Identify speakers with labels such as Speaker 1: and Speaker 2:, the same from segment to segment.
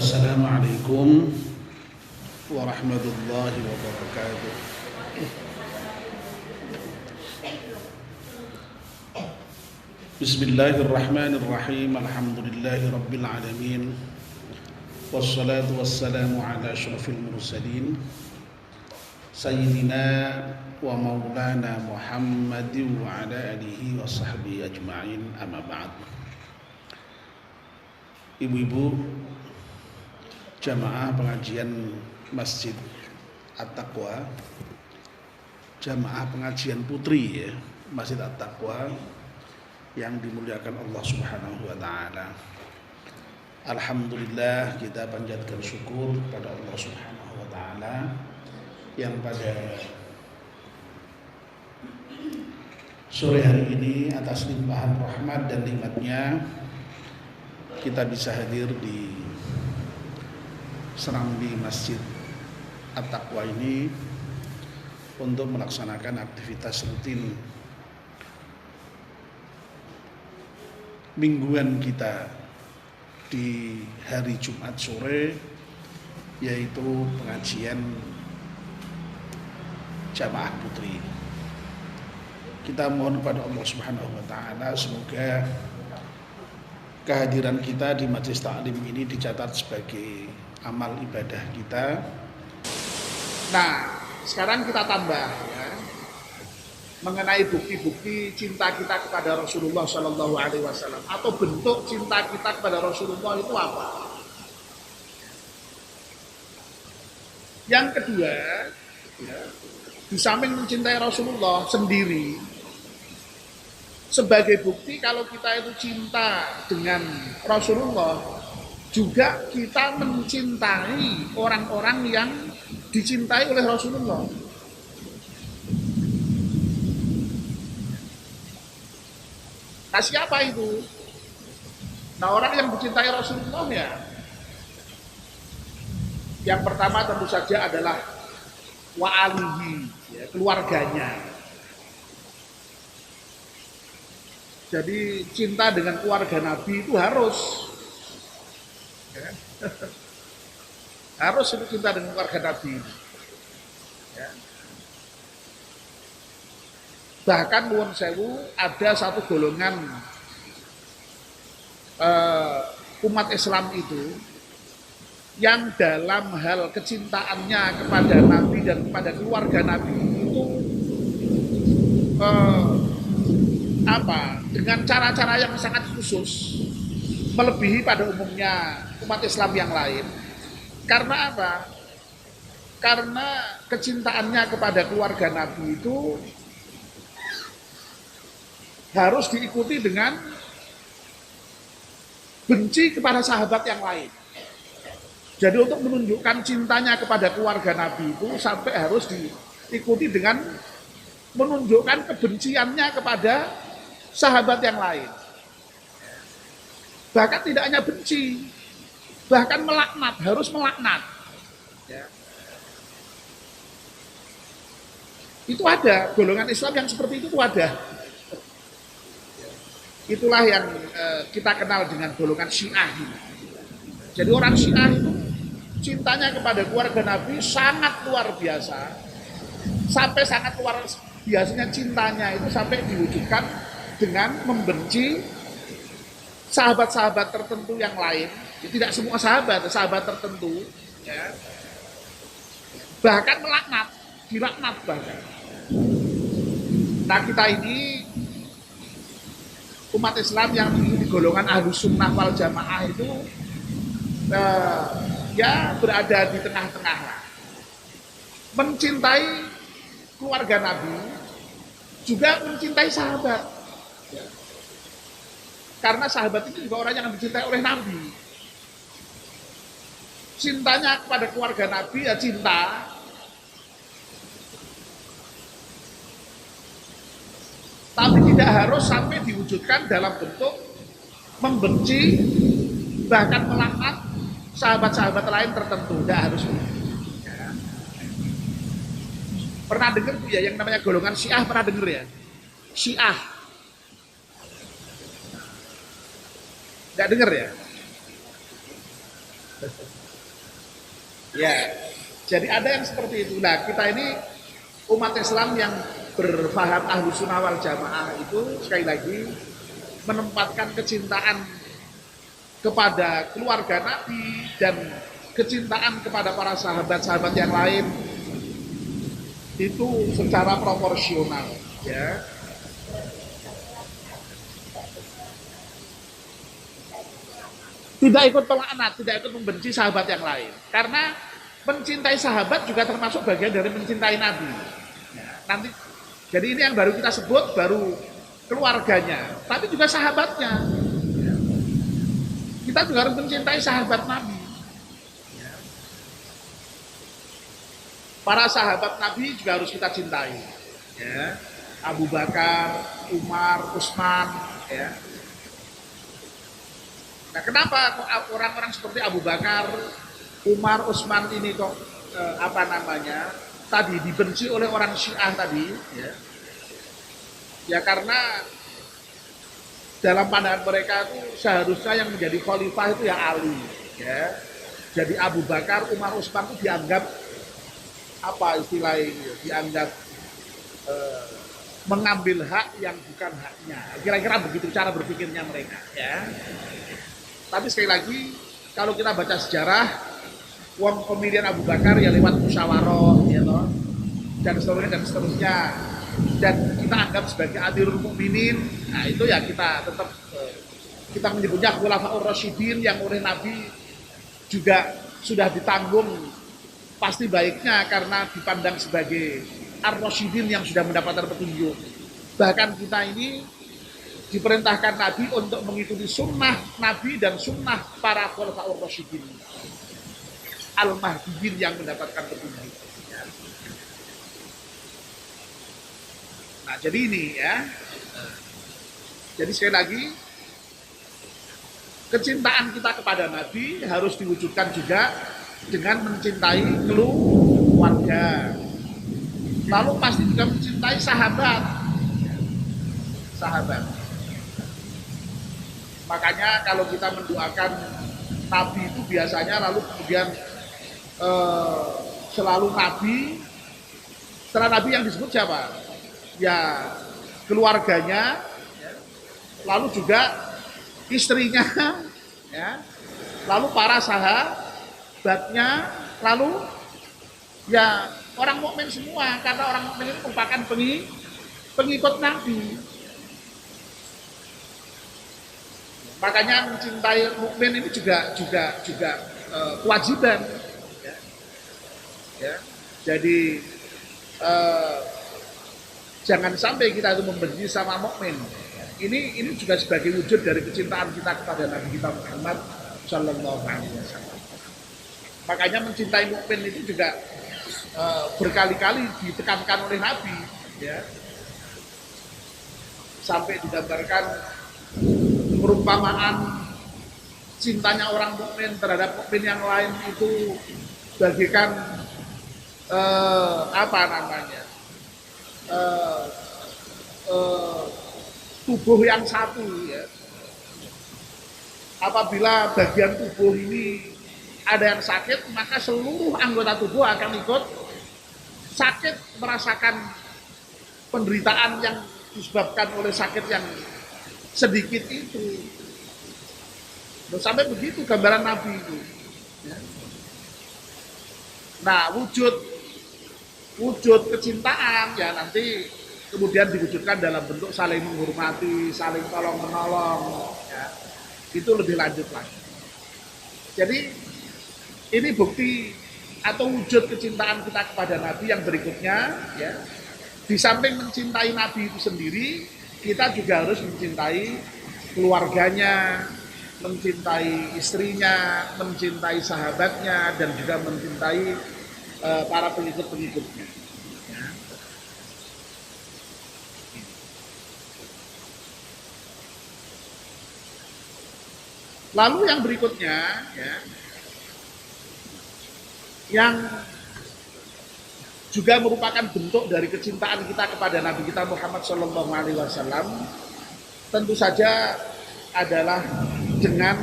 Speaker 1: Assalamualaikum warahmatullahi wabarakatuh. Bismillahirrahmanirrahim. Alhamdulillahi rabbil alamin. Wassalatu wassalamu ala asyrafil mursalin Sayyidina wa maulana Muhammadin wa ala alihi wa sahbihi ajma'in, amma ba'd. Ibu-ibu jamaah pengajian Masjid At-Taqwa, jamaah pengajian putri ya, Masjid At-Taqwa yang dimuliakan Allah Subhanahu wa taala. Alhamdulillah, kita panjatkan syukur kepada Allah Subhanahu wa taala yang pada sore hari ini atas limpahan rahmat dan nikmatnya kita bisa hadir di serambi Masjid At-Taqwa ini untuk melaksanakan aktivitas rutin mingguan kita di hari Jumat sore, yaitu pengajian jamaah putri. Kita mohon kepada Allah Subhanahu wa taala semoga kehadiran kita di majelis taklim ini dicatat sebagai amal ibadah kita. Nah, sekarang kita tambah ya, mengenai bukti-bukti cinta kita kepada Rasulullah Shallallahu Alaihi Wasallam atau bentuk cinta kita kepada Rasulullah itu apa? Yang kedua, ya, di samping mencintai Rasulullah sendiri, sebagai bukti kalau kita itu cinta dengan Rasulullah, juga kita mencintai orang-orang yang dicintai oleh Rasulullah. Nah, siapa itu? Nah, orang yang dicintai Rasulullah ya, yang pertama tentu saja adalah wa alihi, ya, keluarganya. Jadi cinta dengan keluarga Nabi itu harus, ya, harus itu cinta dengan keluarga Nabi. Ya. Bahkan nuwun sewu, ada satu golongan umat Islam itu yang dalam hal kecintaannya kepada Nabi dan kepada keluarga Nabi itu dengan cara-cara yang sangat khusus, melebihi pada umumnya umat Islam yang lain. Karena apa? Karena kecintaannya kepada keluarga Nabi itu harus diikuti dengan benci kepada sahabat yang lain. Jadi untuk menunjukkan cintanya kepada keluarga Nabi itu sampai harus diikuti dengan menunjukkan kebenciannya kepada sahabat yang lain. Bahkan tidak hanya benci, bahkan melaknat, harus melaknat. Ya. Itu ada, golongan Islam yang seperti itu ada. Itulah yang kita kenal dengan golongan Syiah. Jadi orang Syiah itu cintanya kepada keluarga Nabi sangat luar biasa. Sampai sangat luar biasanya cintanya itu sampai diwujudkan dengan membenci sahabat-sahabat tertentu yang lain. Tidak semua sahabat tertentu, ya. Bahkan melaknat, dilaknat bahkan. Nah, kita ini umat Islam yang di golongan Ahlus Sunnah wal Jamaah itu ya berada di tengah-tengah, mencintai keluarga Nabi, juga mencintai sahabat, ya. Karena sahabat itu juga orang yang dicintai oleh Nabi. Cintanya kepada keluarga Nabi ya cinta, tapi tidak harus sampai diwujudkan dalam bentuk membenci, bahkan melaknat sahabat-sahabat lain tertentu. Tidak harus. Ya. Pernah dengar ya yang namanya golongan Syiah, pernah dengar ya? Syiah. Tidak dengar ya? Ya, jadi ada yang seperti itu. Nah, kita ini umat Islam yang berfaham ahlu sunnah wal jamaah itu sekali lagi menempatkan kecintaan kepada keluarga Nabi dan kecintaan kepada para sahabat-sahabat yang lain itu secara proporsional, ya. Tidak ikut pelaknat, tidak ikut membenci sahabat yang lain. Karena mencintai sahabat juga termasuk bagian dari mencintai Nabi. Ya, nanti, jadi ini yang baru kita sebut, baru keluarganya, tapi juga sahabatnya. Ya. Kita juga harus mencintai sahabat Nabi. Ya. Para sahabat Nabi juga harus kita cintai. Ya. Abu Bakar, Umar, Utsman, ya. Nah, kenapa orang-orang seperti Abu Bakar, Umar, Utsman ini kok tadi dibenci oleh orang Syiah tadi? Ya, ya karena dalam pandangan mereka itu seharusnya yang menjadi khalifah itu ya Ali. Ya, jadi Abu Bakar, Umar, Utsman itu dianggap apa istilah ini? Dianggap mengambil hak yang bukan haknya. Kira-kira begitu cara berpikirnya mereka. Ya. Tapi sekali lagi, kalau kita baca sejarah, uang pemilihan Abu Bakar ya lewat musyawarah, ya toh, dan seterusnya, dan kita anggap sebagai Amirul Mukminin. Nah itu ya kita tetap kita menyebutnya Khulafaur Rasyidin yang oleh Nabi juga sudah ditanggung pasti baiknya karena dipandang sebagai Ar-Rasyidin yang sudah mendapatkan petunjuk. Bahkan kita ini diperintahkan Nabi untuk mengikuti sunnah Nabi dan sunnah para Khulafaur Rasyidin Al-Mahdiyin yang mendapatkan petunjuk. Nah jadi ini ya, jadi sekali lagi kecintaan kita kepada Nabi harus diwujudkan juga dengan mencintai keluarga, lalu pasti juga mencintai sahabat. Makanya kalau kita mendoakan Nabi itu biasanya lalu kemudian selalu Nabi, setelah Nabi yang disebut siapa? Ya keluarganya, lalu juga istrinya, ya, lalu para sahabatnya, lalu ya orang mukmin semua, karena orang mukmin itu merupakan pengikut Nabi. Makanya mencintai mukmin ini juga kewajiban. Ya. Jadi jangan sampai kita itu membenci sama mukmin. Ini juga sebagai wujud dari kecintaan kita kepada Nabi kita Muhammad Shallallahu Alaihi Wasallam. Makanya mencintai mukmin itu juga berkali-kali ditekankan oleh Nabi, ya. Sampai digambarkan perumpamaan cintanya orang mukmin terhadap mukmin yang lain itu bagikan tubuh yang satu, ya. Apabila bagian tubuh ini ada yang sakit, maka seluruh anggota tubuh akan ikut sakit, merasakan penderitaan yang disebabkan oleh sakit yang sedikit itu. Sampai begitu gambaran Nabi itu. Nah, wujud kecintaan ya nanti kemudian diwujudkan dalam bentuk saling menghormati, saling tolong menolong, ya. Itu lebih lanjut lagi. Jadi ini bukti atau wujud kecintaan kita kepada Nabi yang berikutnya, ya. Di samping mencintai Nabi itu sendiri, kita juga harus mencintai keluarganya, mencintai istrinya, mencintai sahabatnya, dan juga mencintai para pengikut-pengikutnya. Ya. Lalu yang berikutnya, ya, yang juga merupakan bentuk dari kecintaan kita kepada Nabi kita Muhammad SAW, tentu saja adalah dengan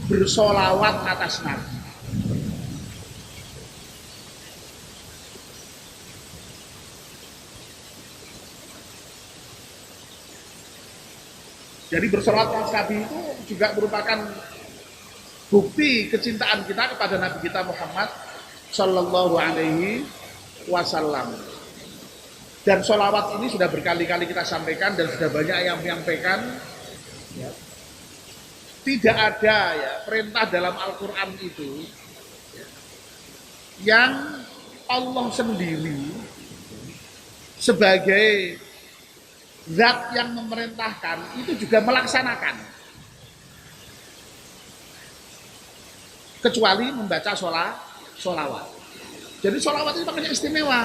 Speaker 1: bersolawat atas Nabi. Jadi bersolawat atas Nabi itu juga merupakan bukti kecintaan kita kepada Nabi kita Muhammad Sallallahu Alaihi Wasallam. Dan solawat ini sudah berkali-kali kita sampaikan dan sudah banyak yang menyampaikan. Ya. Tidak ada ya perintah dalam Al-Quran itu ya, yang Allah sendiri sebagai zat yang memerintahkan itu juga melaksanakan, kecuali membaca solawat. Jadi solawat itu makanya istimewa.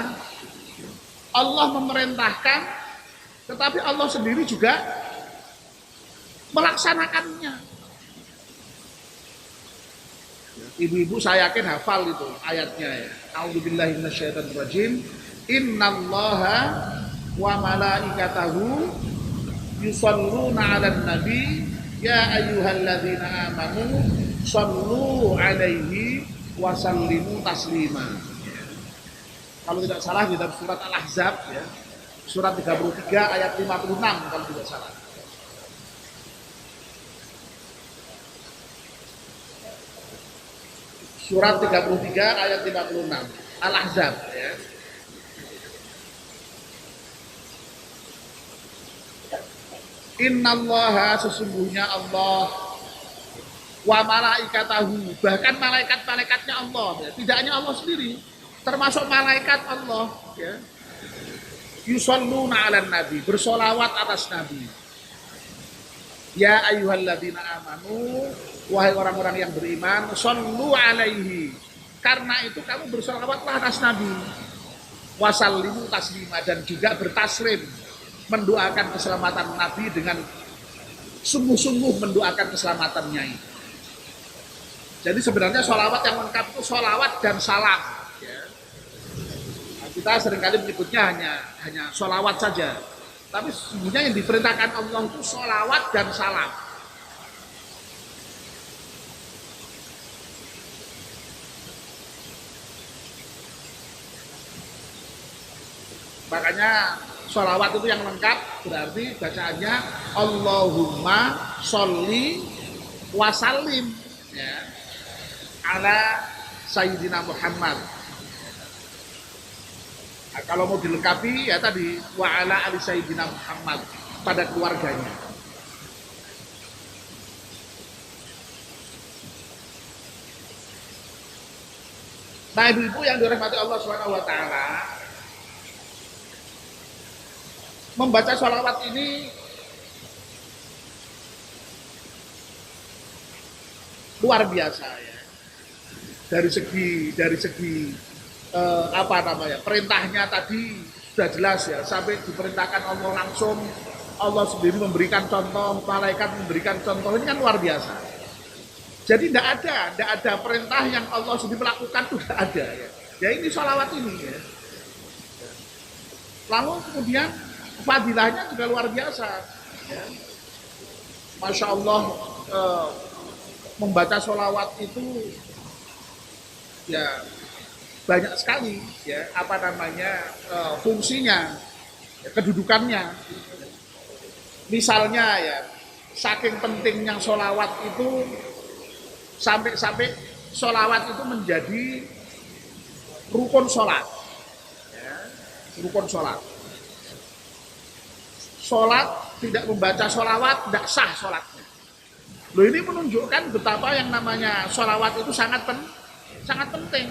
Speaker 1: Allah memerintahkan, tetapi Allah sendiri juga melaksanakannya. Ibu-ibu saya yakin hafal itu ayatnya ya. A'udzubillahi minasyaitonirrajim. Innallaha wa malaikatahu yusholluna 'alan nabi ya ayyuhalladzina amanu shallu 'alaihi wa sallimu taslima. Kalau tidak salah di dalam surat Al-Ahzab ya, surat 33 ayat 56 kalau tidak salah. Surat 33 ayat 56 Al-Ahzab ya. Innallaha sesungguhnya Allah wa malaikatahu, bahkan malaikat-malaikatnya Allah ya. Tidak hanya Allah sendiri, termasuk malaikat Allah ya. Yusholluna 'alan nabi, bersolawat atas nabi. Ya ayyuhalladzina amanu, wahai orang-orang yang beriman, shollu 'alaihi, karena itu kamu bersolawatlah atas nabi. Wasallimu taslima, dan juga bertaslim, mendoakan keselamatan Nabi dengan sungguh-sungguh mendoakan keselamatannya. Jadi sebenarnya sholawat yang lengkap itu sholawat dan salam. Ya. Nah, kita seringkali menyebutnya hanya sholawat saja. Tapi sesungguhnya yang diperintahkan Allah itu sholawat dan salam. Makanya sholawat itu yang lengkap berarti bacaannya Allahumma sholli wa sallim ya, ala Sayyidina Muhammad. Nah, kalau mau dilengkapi ya tadi wa ala ali Sayyidina Muhammad, pada keluarganya. Nah, ibu-ibu yang dirahmati Allah Subhanahu wa taala, membaca sholawat ini luar biasa ya. Dari segi perintahnya tadi sudah jelas ya, sampai diperintahkan Allah langsung, Allah sendiri memberikan contoh, malaikat memberikan contoh, ini kan luar biasa. Jadi tidak ada perintah yang Allah sendiri melakukan, itu tidak ada ya. Ya ini sholawat ini ya. Lalu kemudian fadilahnya juga luar biasa ya. Masya Allah, membaca sholawat itu ya banyak sekali ya fungsinya ya, kedudukannya. Misalnya ya, saking pentingnya sholawat itu sampai sholawat itu menjadi rukun sholat ya, rukun sholat. Sholat tidak membaca sholawat tidak sah sholatnya. Loh, ini menunjukkan betapa yang namanya sholawat itu sangat penting.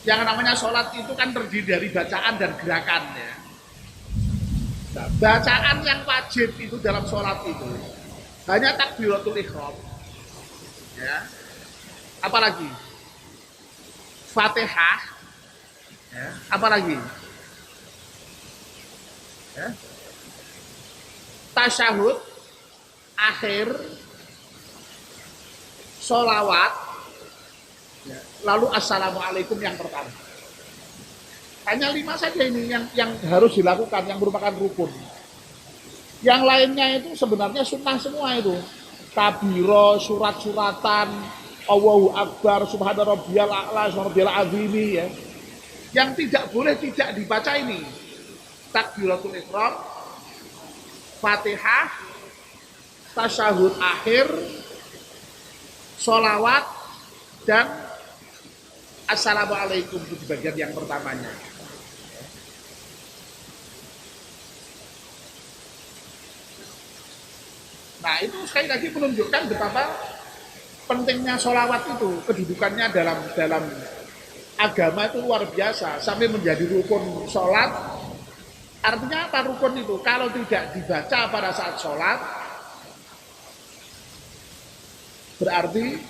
Speaker 1: Yang namanya sholat itu kan terdiri dari bacaan dan gerakan ya. Nah, bacaan yang wajib itu dalam sholat itu hanya takbiratul ihram ya. Apalagi Fatihah ya. Apalagi ya. Tasyahud akhir, sholawat ya. Lalu assalamualaikum yang pertama. Hanya 5 saja ini yang harus dilakukan, yang merupakan rukun. Yang lainnya itu sebenarnya sunnah semua itu. Kabiro, surat-suratan, Allahu Akbar, Subhana Rabbiyal A'la, Subhana Rabbiyal Azimi ya. Yang tidak boleh tidak dibaca ini. Takbiratul Ihram, Fatihah, tasyahud akhir, sholawat, dan Assalamualaikum itu di bagian yang pertamanya. Nah itu sekali lagi menunjukkan betapa pentingnya sholawat itu, kedudukannya dalam agama itu luar biasa sampai menjadi rukun sholat. Artinya apa rukun itu? Kalau tidak dibaca pada saat sholat, berarti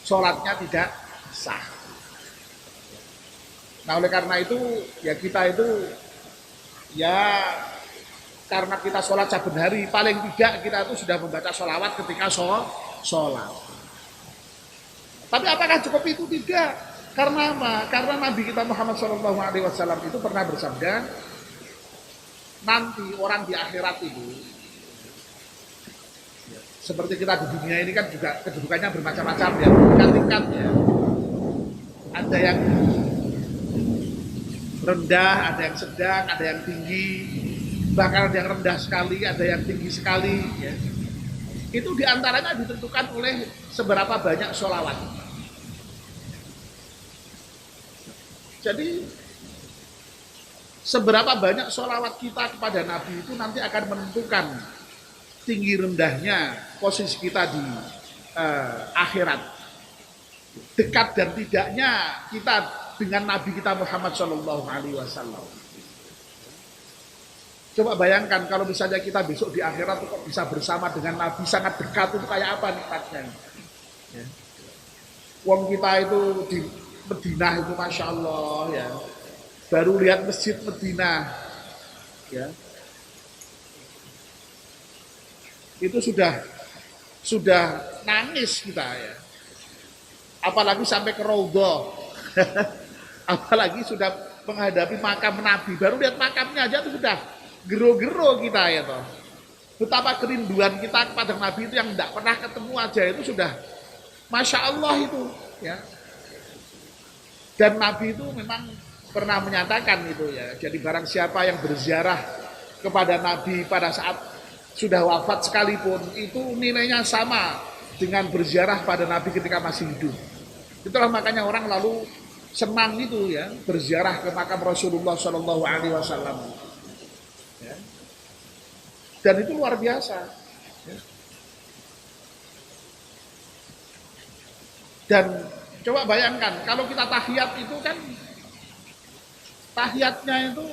Speaker 1: sholatnya tidak sah. Nah oleh karena itu ya kita itu ya karena kita sholat saben hari, paling tidak kita itu sudah membaca sholawat ketika sholat. Tapi apakah cukup itu? Tidak. Karena apa? Karena Nabi kita Muhammad SAW itu pernah bersabda, nanti orang di akhirat itu, seperti kita di dunia ini kan juga kedudukannya bermacam-macam ya, tingkat-tingkatnya. Ada yang rendah, ada yang sedang, ada yang tinggi, bahkan ada yang rendah sekali, ada yang tinggi sekali ya. Itu diantaranya ditentukan oleh seberapa banyak sholawat. Jadi seberapa banyak sholawat kita kepada Nabi itu nanti akan menentukan tinggi rendahnya posisi kita di akhirat. Dekat dan tidaknya kita dengan Nabi kita Muhammad SAW. Coba bayangkan kalau misalnya kita besok di akhirat kok bisa bersama dengan Nabi, sangat dekat, itu kayak apa nikmatnya. Ya. Wong kita itu di Madinah itu Masya Allah ya, baru lihat masjid Madinah ya, itu sudah nangis kita ya, apalagi sampai ke Raudhah apalagi sudah menghadapi makam Nabi, baru lihat makamnya aja itu sudah gero-gero kita ya toh. Betapa kerinduan kita kepada Nabi itu yang tidak pernah ketemu aja itu sudah Masya Allah itu ya. Dan Nabi itu memang pernah menyatakan itu ya. Jadi barang siapa yang berziarah kepada Nabi pada saat sudah wafat sekalipun, itu nilainya sama dengan berziarah pada Nabi ketika masih hidup. Itulah makanya orang lalu senang itu ya, berziarah ke makam Rasulullah SAW. Ya. Dan itu luar biasa. Ya. Dan coba bayangkan, kalau kita tahiyat itu kan, tahiyatnya itu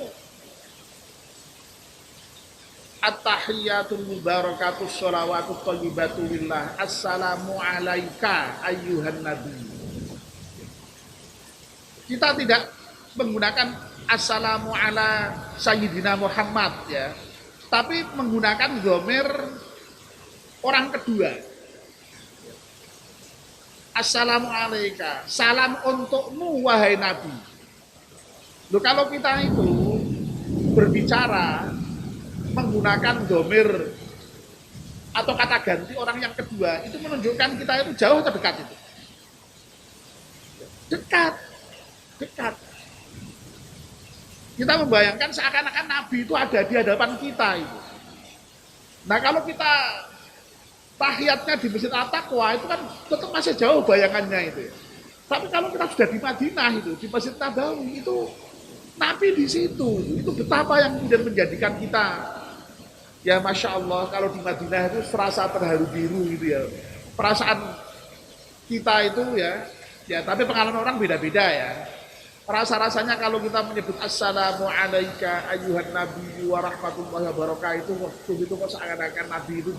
Speaker 1: at-tahiyatul mubarakatus sholawatut thayyibatu lillah, assalamu alaika ayyuhan nabi. Kita tidak menggunakan assalamu ala sayyidina Muhammad ya, tapi menggunakan dhamir orang kedua. Assalamu alaika, salam untukmu wahai Nabi. Loh, kalau kita itu berbicara menggunakan dhamir atau kata ganti orang yang kedua, itu menunjukkan kita itu jauh atau dekat itu? Dekat. Kita membayangkan seakan-akan Nabi itu ada di hadapan kita itu. Nah kalau kita tahiyatnya di Masjid At-Taqwa itu kan tetap masih jauh bayangannya itu ya. Tapi kalau kita sudah di Madinah itu, di Masjid Nabawi itu Nabi di situ, itu betapa yang kemudian menjadikan kita ya Masya Allah, kalau di Madinah itu serasa terharu biru gitu ya. Perasaan kita itu ya tapi pengalaman orang beda-beda ya. Rasa-rasanya kalau kita menyebut assalamu alaika ayyuhan nabi wa rahmatullahi wa barakatuh, waktu itu kok seakan-akan Nabi itu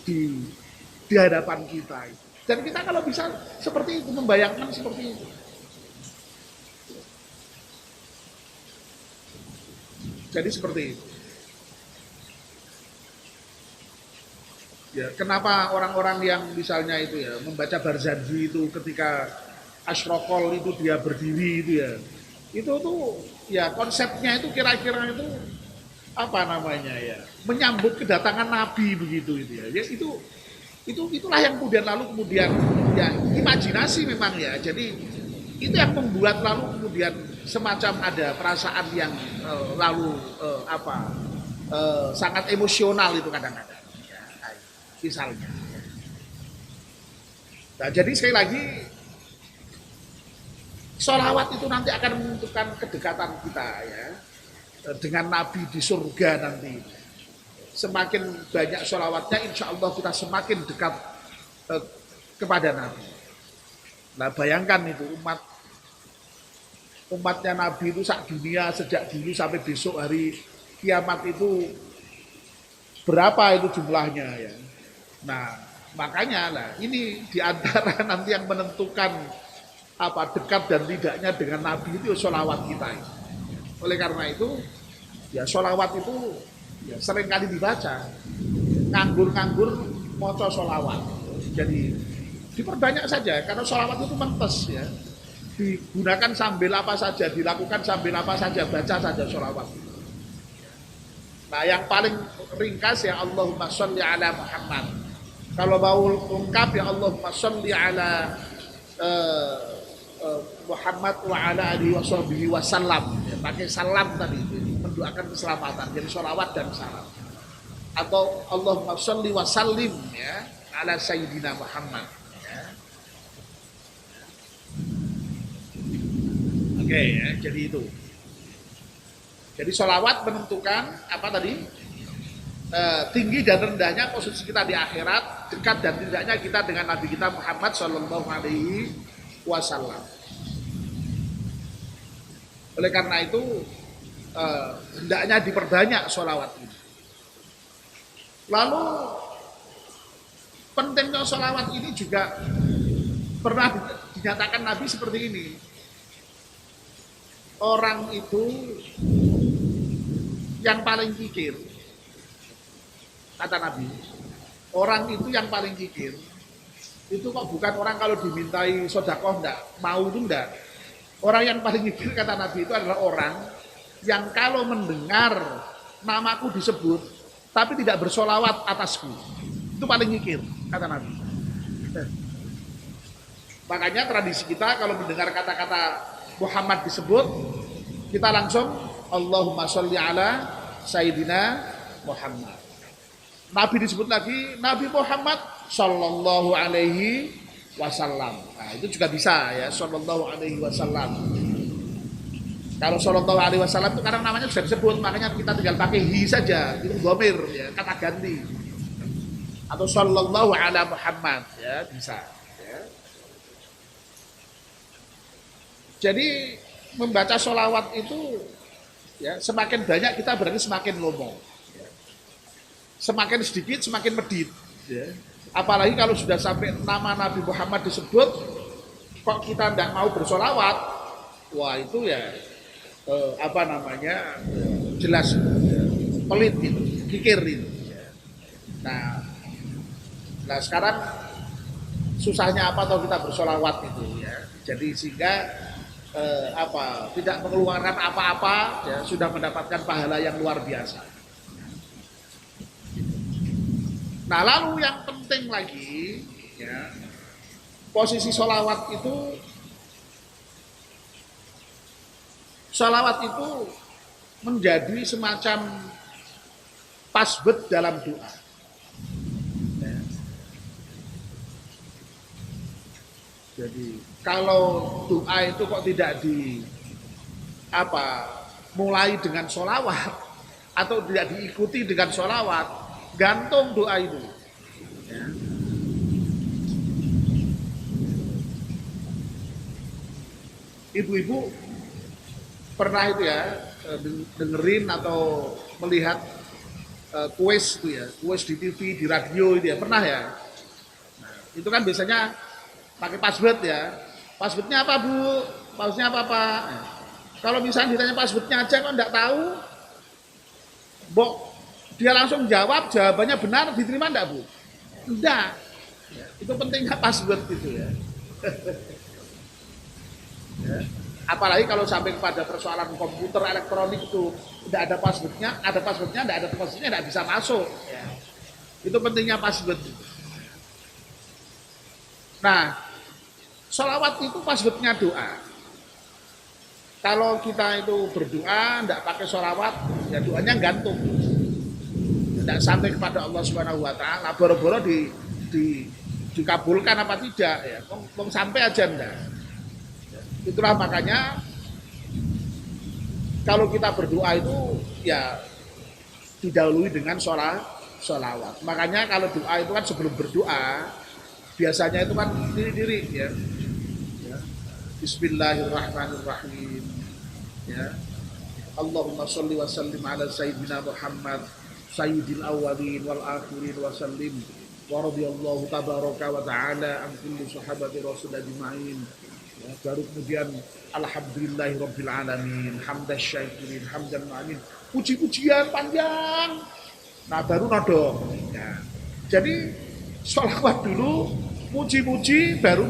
Speaker 1: di hadapan kita. Dan kita kalau bisa seperti itu, membayangkan seperti itu. Jadi seperti itu. Ya, kenapa orang-orang yang misalnya itu ya membaca Barzanji itu ketika Asyraqal itu dia berdiri itu ya, Itu tuh ya konsepnya itu kira-kira itu apa namanya ya, menyambut kedatangan Nabi begitu itu ya. Ya itulah yang kemudian ya imajinasi memang ya. Jadi itu yang membuat lalu kemudian semacam ada perasaan yang sangat emosional itu kadang-kadang ya, misalnya. Nah, jadi sekali lagi sholawat itu nanti akan menentukan kedekatan kita ya dengan Nabi di surga nanti. Semakin banyak sholawatnya, insya Allah kita semakin dekat kepada Nabi. Nah bayangkan itu umatnya Nabi itu sak dunia sejak dulu sampai besok hari kiamat itu berapa itu jumlahnya ya. Nah makanya lah ini diantara nanti yang menentukan apa dekat dan tidaknya dengan Nabi itu sholawat kita. Oleh karena itu ya sholawat itu ya sering kali dibaca, nganggur-nganggur maca sholawat. Jadi diperbanyak saja karena sholawat itu mentes ya, digunakan sambil apa saja, dilakukan sambil apa saja, baca saja sholawat. Nah yang paling ringkas ya Allahumma sholli ala Muhammad. Kalau mau ungkap ya Allahumma sholli ala Muhammad wa ala alihi wa sallam ya, pakai salam tadi itu mendoakan keselamatan, jadi sholawat dan salam. Atau Allahumma sholli wa sallim ya ala sayyidina Muhammad ya. Oke ya, jadi itu. Jadi sholawat menentukan apa tadi? Tinggi dan rendahnya posisi kita di akhirat, dekat dan tidaknya kita dengan Nabi kita Muhammad Shallallahu Alaihi Wasallam. Oleh karena itu hendaknya diperbanyak sholawat ini. Lalu pentingnya sholawat ini juga pernah dinyatakan Nabi seperti ini. Orang itu yang paling kikir, kata Nabi, orang itu yang paling kikir itu kok bukan orang kalau dimintai sedekah enggak mau, itu enggak. Orang yang paling kikir kata Nabi itu adalah orang yang kalau mendengar namaku disebut tapi tidak bersolawat atasku, itu paling kikir kata Nabi. Makanya tradisi kita kalau mendengar kata-kata Muhammad disebut, kita langsung Allahumma sholli ala Sayyidina Muhammad. Nabi disebut lagi Nabi Muhammad Sallallahu Alaihi Wasallam. Nah itu juga bisa ya, Sallallahu Alaihi Wasallam. Kalau Sallallahu Alaihi Wasallam itu karena namanya sudah disebut, makanya kita tinggal pakai hi saja, itu dhamir ya, kata ganti. Atau Sallallahu ala Muhammad ya bisa. Ya. Jadi membaca sholawat itu ya semakin banyak kita berarti semakin lomo. Semakin sedikit semakin medit ya. Apalagi kalau sudah sampai nama Nabi Muhammad disebut kok kita tidak mau bersolawat, wah itu ya jelas pelit itu, kikir itu ya. Nah sekarang susahnya apa kalau kita bersolawat itu ya, jadi sehingga tidak mengeluarkan apa-apa ya, sudah mendapatkan pahala yang luar biasa. Nah lalu yang penting lagi ya, posisi sholawat itu menjadi semacam pasbet dalam doa ya. Jadi kalau doa itu kok tidak mulai dengan sholawat atau tidak diikuti dengan sholawat, gantung doa itu ya. Ibu-ibu pernah itu ya dengerin atau melihat kuis itu ya, kuis di TV, di radio itu ya, pernah ya. Nah, itu kan biasanya pakai password ya. Passwordnya apa Bu? Passwordnya apa Pak? Nah, kalau misalnya ditanya passwordnya aja kok enggak tahu, dia langsung jawab, jawabannya benar, diterima enggak Bu? Enggak. Ya, itu pentingnya password gitu ya. Ya. Apalagi kalau sampai kepada persoalan komputer elektronik itu tidak ada passwordnya, tidak ada passwordnya, tidak bisa masuk. Ya. Itu pentingnya password. Nah, sholawat itu passwordnya doa. Kalau kita itu berdoa, tidak pakai sholawat, ya doanya gantung. Tidak sampai kepada Allah Subhanahu Wa Taala. Boro-boro dikabulkan apa tidak? Ya, sampai aja enggak. Itulah makanya kalau kita berdoa itu ya didahului dengan sholawat. Makanya kalau doa itu kan sebelum berdoa biasanya itu kan diri-diri ya. Bismillahirrahmanirrahim. Ya. Allahumma sholli wa sallim ala sayyidina Muhammad sayyidil awwalin wal akhirin wa sallim wa radhiyallahu tabaraka wa ta'ala an kulli sahabati rasul ajma'in. Ya, baru kemudian alhamdulillahi rabbil alamin hamdan syakirin hamdan ma'amin, puji-pujian panjang. Nah baru nodong ya. Jadi sholawat dulu, puji-puji, baru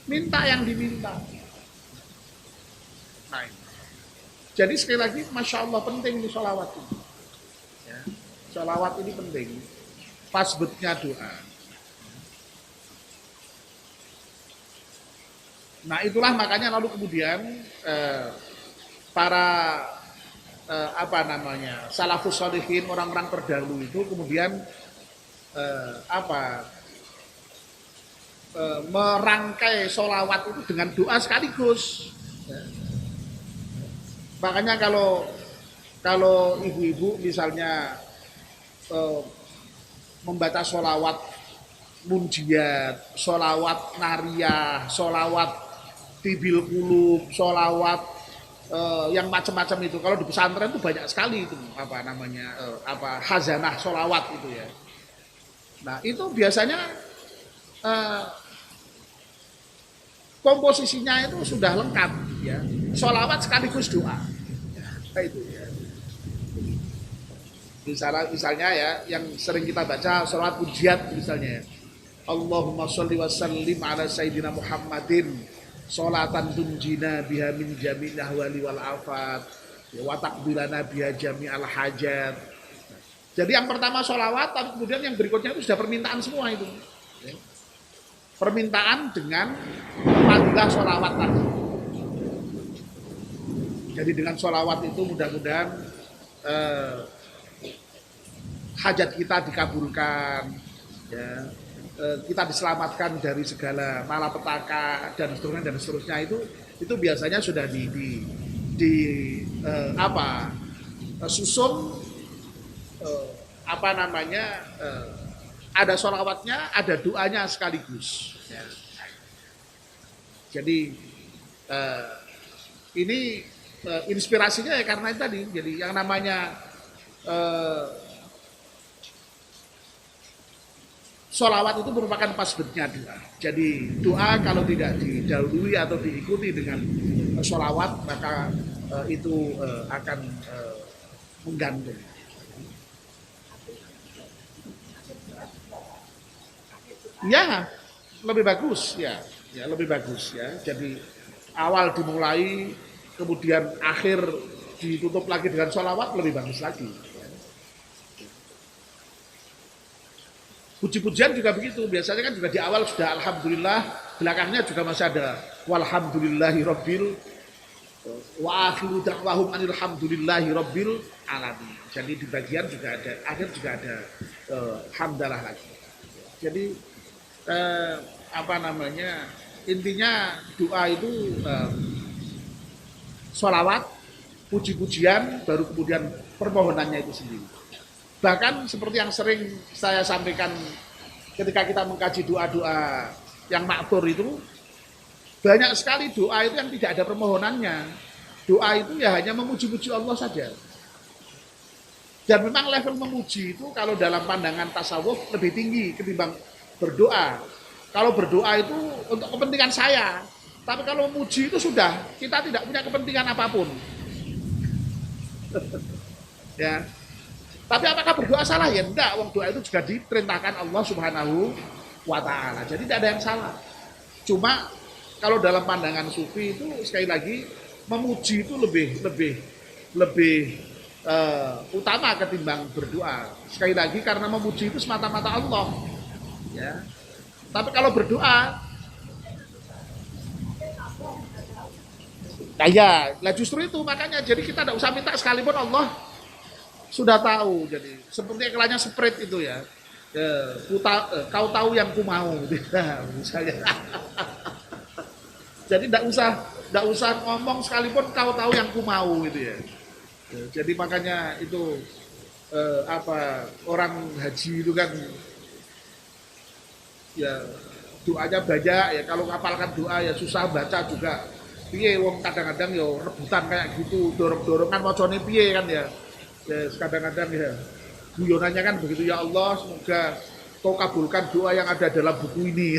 Speaker 1: minta yang diminta. Nah, jadi sekali lagi Masya Allah penting di sholawat ini ya. Sholawat ini penting, passwordnya doa. Nah itulah makanya lalu kemudian para salafus sholihin, orang-orang terdahulu itu kemudian merangkai sholawat itu dengan doa sekaligus. Makanya kalau ibu-ibu misalnya membaca sholawat munjiat, sholawat nariyah, sholawat tibil kulub, sholawat yang macam-macam itu. Kalau di pesantren itu banyak sekali itu hazanah sholawat itu ya. Nah itu biasanya komposisinya itu sudah lengkap ya. Sholawat sekaligus doa. Nah, itu ya. Misalnya ya yang sering kita baca sholawat pujiat misalnya. Allahumma sholli wa sallim ala sayyidina Muhammadin sholatan tunjina biha min jami'il ahwali wal afat wa taqbilana biha jami'al hajat. Jadi yang pertama sholawat, tapi kemudian yang berikutnya itu sudah permintaan semua itu. Permintaan dengan fadilah sholawat tadi. Jadi dengan sholawat itu mudah-mudahan hajat kita dikabulkan, ya. Kita diselamatkan dari segala malapetaka dan seterusnya itu biasanya sudah susun ada sholawatnya, ada doanya sekaligus ya. Jadi ini inspirasinya ya karena itu tadi. Jadi yang namanya sholawat itu merupakan passwordnya doa. Jadi doa kalau tidak didahului atau diikuti dengan sholawat maka itu akan menggantung. Ya, lebih bagus ya, lebih bagus ya. Jadi awal dimulai, kemudian akhir ditutup lagi dengan sholawat lebih bagus lagi. Puji-pujian juga begitu, biasanya kan juga di awal sudah alhamdulillah, belakangnya juga masih ada walhamdulillahi rabbil wa akhiru da'wahum alhamdulillahi rabbil alamin. Jadi di bagian juga ada, akhir juga ada hamdalah lagi. Jadi intinya doa itu sholawat, puji-pujian, baru kemudian permohonannya itu sendiri. Bahkan seperti yang sering saya sampaikan ketika kita mengkaji doa-doa yang makbur itu, banyak sekali doa itu yang tidak ada permohonannya. Doa itu ya hanya memuji-muji Allah saja. Dan memang level memuji itu kalau dalam pandangan tasawuf lebih tinggi ketimbang berdoa. Kalau berdoa itu untuk kepentingan saya, tapi kalau memuji itu sudah kita tidak punya kepentingan apapun. Ya. Tapi apakah berdoa salah? Ya enggak, wong doa itu juga diperintahkan Allah Subhanahu wa Ta'ala. Jadi tidak ada yang salah. Cuma Kalau dalam pandangan sufi itu sekali lagi memuji itu lebih utama ketimbang berdoa. Sekali lagi karena memuji itu semata-mata Allah. Ya. Tapi kalau berdoa, nah ya, lah justru itu makanya jadi kita tidak usah minta sekalipun Allah sudah tahu. Jadi seperti iklannya Sprite itu ya. Kau tahu yang ku mau, misalnya. Jadi tidak usah ngomong sekalipun kau tahu yang ku mau gitu ya. Jadi makanya itu orang haji itu kan ya doanya banyak ya, kalau ngapalkan doa ya susah baca juga. Piye wong kadang-kadang ya rebutan kayak gitu, dorong-dorongan macane piye kan ya. Ya kadang-kadang ya guyonannya kan begitu, ya Allah semoga kau kabulkan doa yang ada dalam buku ini.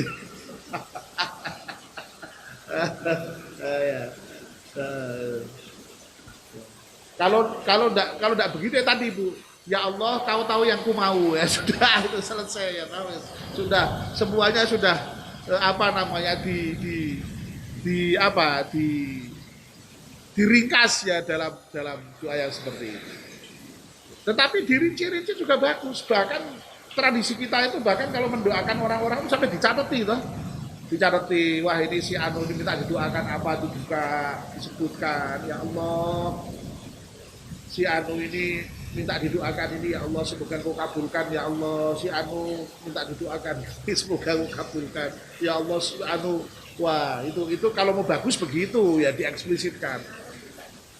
Speaker 1: Kalau enggak begitu ya tadi Bu, ya Allah kau tahu yang ku mau, ya sudah itu selesai ya, sudah semuanya sudah diringkas ya dalam doa yang seperti itu. Tetapi dirinci-rinci juga bagus, bahkan tradisi kita itu bahkan kalau mendoakan orang-orang itu sampai dicatati toh. Dicatati, wah ini si anu ini minta didoakan apa itu juga disebutkan, ya Allah si anu ini minta didoakan ini, ya Allah semoga kau kabulkan, ya Allah si anu minta didoakan semoga kau kabulkan, ya Allah si anu. Wah itu kalau mau bagus begitu ya dieksplisitkan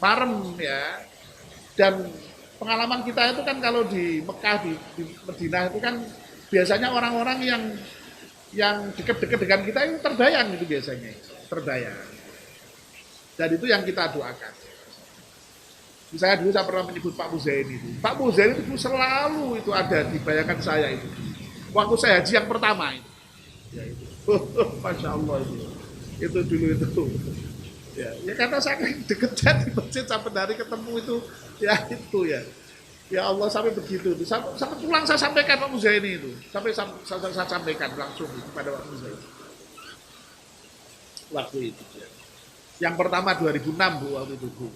Speaker 1: parem ya. Dan pengalaman kita itu kan kalau di Mekah, di Madinah itu kan biasanya orang-orang yang dekat-dekat dengan kita itu terbayang, itu biasanya terbayang, dan itu yang kita doakan. Misalnya dulu saya pernah menyebut Pak Muzaini itu. Pak Muzaini itu selalu itu ada di bayangan saya itu. Waktu saya haji yang pertama itu. Ya itu. Masya Allah itu dulu itu. Ya karena saya dekat di masjid sampai dari ketemu itu, ya itu ya. Ya Allah sampai begitu. Sampai pulang saya sampaikan Pak Muzaini itu. Sampai saya sampaikan langsung kepada Pak Muzaini. Waktu itu. Ya. Yang pertama 2006 Bu, waktu itu Bu.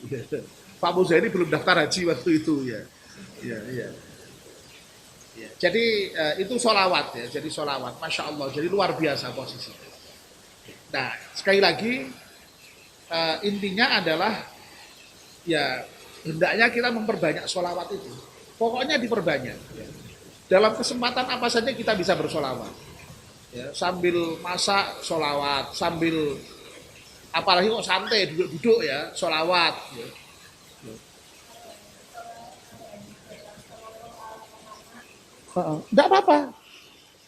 Speaker 1: Pak Muzaini belum daftar haji waktu itu ya. Ya. Jadi itu sholawat ya. Jadi sholawat, Masya Allah. Jadi luar biasa posisinya. Nah sekali lagi intinya adalah ya hendaknya kita memperbanyak sholawat itu. Pokoknya diperbanyak. Ya. Dalam kesempatan apa saja kita bisa bersolawat. Ya, sambil masak sholawat, sambil apalagi kok santai duduk-duduk ya sholawat. Ya. Enggak apa-apa.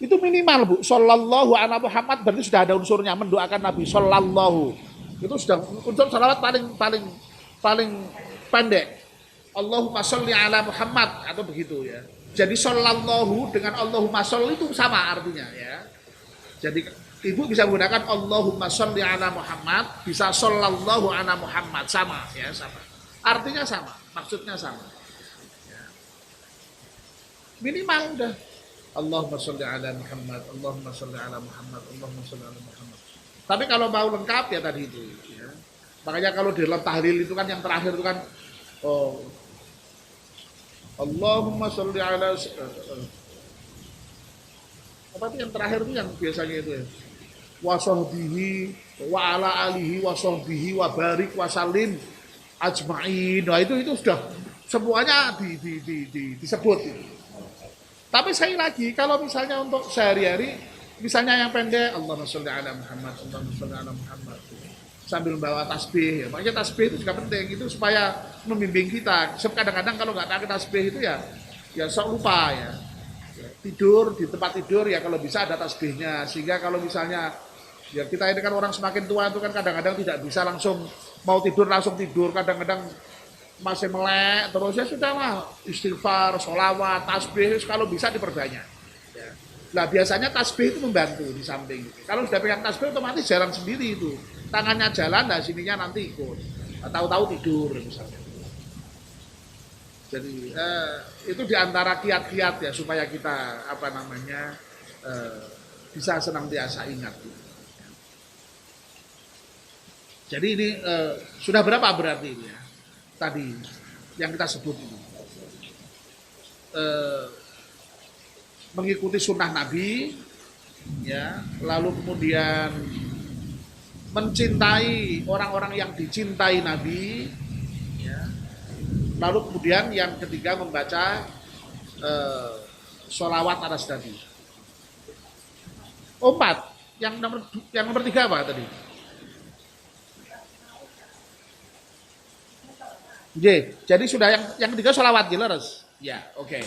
Speaker 1: Itu minimal Bu. Sallallahu ala Muhammad berarti sudah ada unsurnya mendoakan Nabi sallallahu. Itu sudah unsur sholawat paling pendek. Allahumma sholli ala Muhammad atau begitu ya. Jadi sallallahu dengan Allahumma sholli itu sama artinya ya. Jadi Ibu bisa menggunakan Allahumma sholli ala Muhammad, bisa sallallahu ala Muhammad, sama ya, sama. Artinya sama, maksudnya sama. Ya. Minimal udah. Allahumma sholli ala Muhammad, Allahumma sholli ala Muhammad, Allahumma sholli ala Muhammad. Tapi kalau mau lengkap ya tadi itu ya. Makanya kalau di dalam tahlil itu kan yang terakhir itu kan Allahumma sholli ala apa itu yang terakhir itu yang biasanya itu ya. Wa sahbihi wa ala alihi wa sahbihi wa barik wa salim ajma'in. Nah itu sudah semuanya disebut itu. Tapi sekali lagi kalau misalnya untuk sehari-hari misalnya yang pendek Allahumma sholli ala Muhammad, Allahumma sholli ala Muhammad sambil membawa tasbih ya. Makanya tasbih itu juga penting itu supaya membimbing kita. Kadang-kadang kalau nggak pakai tasbih itu ya sok lupa ya. Tidur di tempat tidur ya kalau bisa ada tasbihnya, sehingga kalau misalnya ya kita ini kan orang semakin tua itu kan kadang-kadang tidak bisa langsung mau tidur langsung tidur, kadang-kadang masih melek terus ya sudahlah istighfar, sholawat, tasbih kalau bisa diperbanyak ya. Nah biasanya tasbih itu membantu di samping itu. Kalau sudah pegang tasbih otomatis jalan sendiri itu, tangannya jalan, nah sininya nanti ikut, tahu-tahu tidur misalnya. Jadi itu diantara kiat-kiat ya supaya kita bisa senantiasa ingat. Jadi ini sudah berapa berarti ini ya? Tadi yang kita sebut ini. Mengikuti sunnah Nabi, ya, lalu kemudian mencintai orang-orang yang dicintai Nabi, ya, lalu kemudian yang ketiga membaca sholawat atas Nabi. Empat. Yang nomor tiga apa tadi? Jadi sudah yang ketiga sholawat jelas. Ya, oke.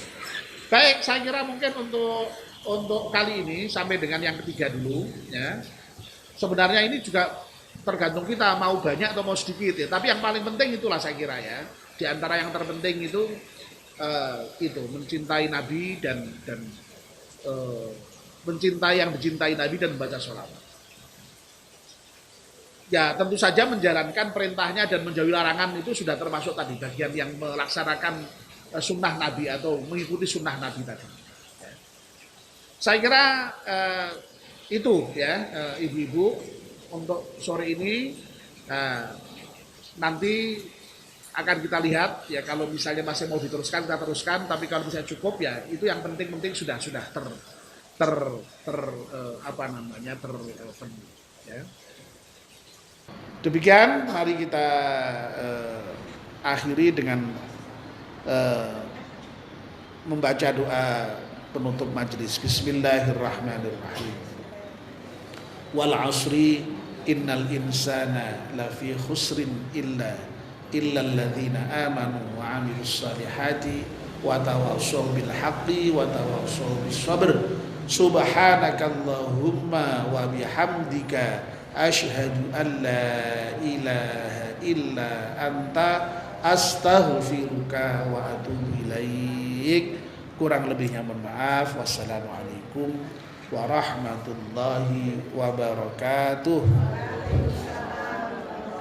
Speaker 1: Baik, saya kira mungkin untuk kali ini sampai dengan yang ketiga dulu, ya. Sebenarnya ini juga tergantung kita mau banyak atau mau sedikit ya. Tapi yang paling penting itulah saya kira ya. Di antara yang terpenting itu mencintai Nabi dan mencintai yang dicintai Nabi dan membaca sholawat. Ya tentu saja menjalankan perintahnya dan menjauhi larangan itu sudah termasuk tadi bagian yang melaksanakan sunnah Nabi atau mengikuti sunnah Nabi tadi. Saya kira itu ya ibu-ibu untuk sore ini nanti akan kita lihat ya kalau misalnya masih mau diteruskan kita teruskan, tapi kalau misalnya cukup ya itu yang penting-penting sudah ya. Demikian mari kita akhiri dengan membaca doa penutup majelis. Bismillahirrahmanirrahim. Wal asri innal insana lafi khusrin illa alladzina amanu wa amilus salihati wa tawassaw bil haqqi wa tawassaw bis sabr. Subhanakallahumma wa bihamdika asyhadu an la ilaha illa anta astaghfiruka wa atubu ilaik. Kurang lebihnya mohon maaf. Wassalamualaikum warahmatullahi wabarakatuh.